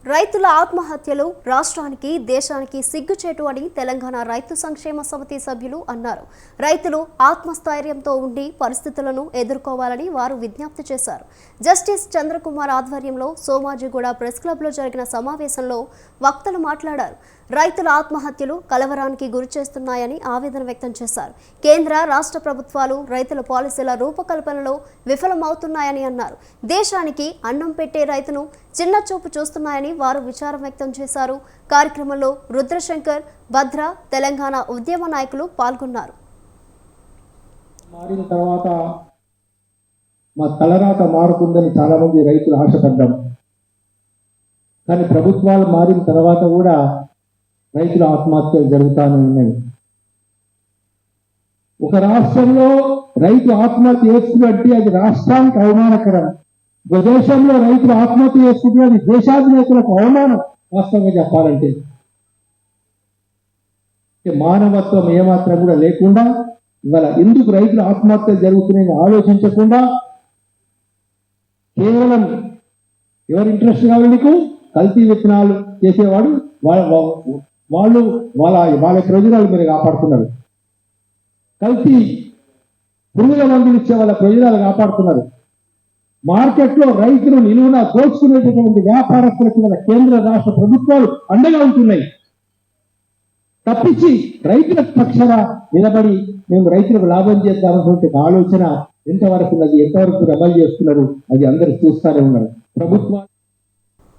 రైతుల ఆత్మహత్యలు రాష్ట్రానికి దేశానికి సిగ్గుచేటు అని తెలంగాణ రైతు సంక్షేమ సమితి సభ్యులు అన్నారు. రైతులు ఆత్మస్థైర్యంతో ఉండి పరిస్థితులను ఎదుర్కోవాలని వారు విజ్ఞప్తి చేశారు. జస్టిస్ చంద్రకుమార్ ఆధ్వర్యంలో సోమాజిగూడ ప్రెస్ క్లబ్లో జరిగిన సమావేశంలో వక్తలు మాట్లాడారు. రైతుల ఆత్మహత్యలు కలవరానికి గురిచేస్తున్నాయని ఆవేదన వ్యక్తం చేశారు. కేంద్ర రాష్ట్ర ప్రభుత్వాలు రైతుల పాలసీల రూపకల్పనలో విఫలమవుతున్నాయని అన్నారు. దేశానికి అన్నం పెట్టే రైతును చిన్నచూపు చూస్తున్నాయని వారు విచారం వ్యక్తం చేశారు. కార్యక్రమంలో రుద్రశంకర్, భద్ర, తెలంగాణ ఉద్యమ నాయకులు పాల్గొన్నారు. మారిన తర్వాత మా తలరాత మారుతుందని చాలా మంది రైతులు ఆశపడ్డాం. కానీ ప్రభుత్వాలు మారిన తర్వాత కూడా రైతుల ఆత్మహత్యలు జరుగుతూనే ఉన్నాయి. ఒక రాష్ట్రంలో రైతు ఆత్మహత్య చేసుకుంటే అది రాష్ట్రానికి అవమానకరం. దేశంలో రైతులు ఆత్మహత్య చేసుకుంటే అది దేశాధినేతలకు అవమానం. వాస్తవంగా చెప్పాలంటే మానవత్వం ఏమాత్రం కూడా లేకుండా ఇవాళ ఎందుకు రైతుల ఆత్మహత్యలు జరుగుతున్నాయని ఆలోచించకుండా కేవలం ఎవరి ఇంట్రెస్ట్ కావాలి, నీకు కల్తీ విత్తనాలు చేసేవాడు వాళ్ళు వాళ్ళ ప్రయోజనాలు మీరు కాపాడుతున్నారు. కల్తీ పురుగుల మందులు ఇచ్చే వాళ్ళ ప్రయోజనాలు కాపాడుతున్నారు. మార్కెట్లో రైతులు నిలువున దోచుకునేటటువంటి వ్యాపారస్తులకు గల కేంద్ర రాష్ట్ర ప్రభుత్వాలు అండగా ఉంటున్నాయి. తప్పించి రైతుల పక్షాన నిలబడి మేము రైతులకు లాభం చేద్దామన్నటువంటి ఆలోచన ఎంతవరకు ఉన్నది, ఎంతవరకు అమలు చేస్తున్నారు, అది అందరూ చూస్తూనే ఉన్నారు. ప్రభుత్వాలు